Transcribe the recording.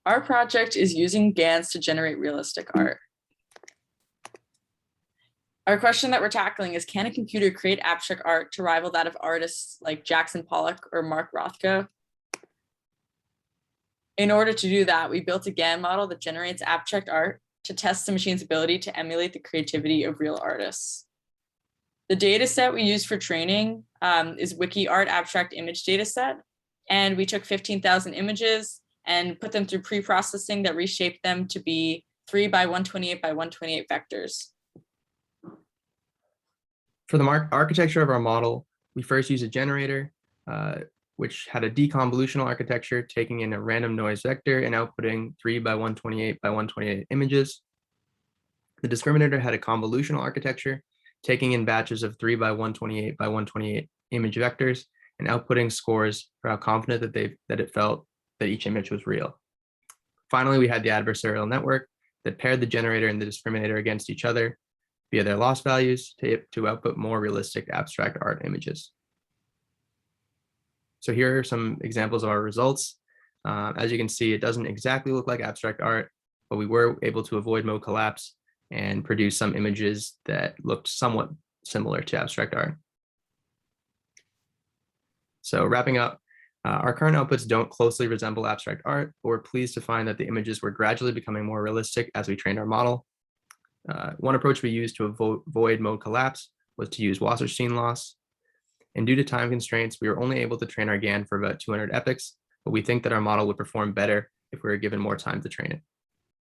Our project is using GANs to generate realistic art. Our question that we're tackling is, can a computer create abstract art to rival that of artists like Jackson Pollock or Mark Rothko? In order to do that, we built a GAN model that generates abstract art to test the machine's ability to emulate the creativity of real artists. The data set we used for training is WikiArt abstract image data set. And we took 15,000 images and put them through pre-processing that reshaped them to be 3 by 128 by 128 vectors. For the architecture of our model, we first used a generator, which had a deconvolutional architecture, taking in a random noise vector and outputting 3 by 128 by 128 images. The discriminator had a convolutional architecture, taking in batches of 3 by 128 by 128 image vectors and outputting scores for how confident that it felt that each image was real. Finally, we had the adversarial network that paired the generator and the discriminator against each other via their loss values to output more realistic abstract art images. So here are some examples of our results. As you can see, it doesn't exactly look like abstract art, but we were able to avoid mode collapse and produce some images that looked somewhat similar to abstract art. So wrapping up, our current outputs don't closely resemble abstract art, but we're pleased to find that the images were gradually becoming more realistic as we trained our model. One approach we used to avoid mode collapse was to use Wasserstein loss. And due to time constraints, we were only able to train our GAN for about 200 epochs, but we think that our model would perform better if we were given more time to train it.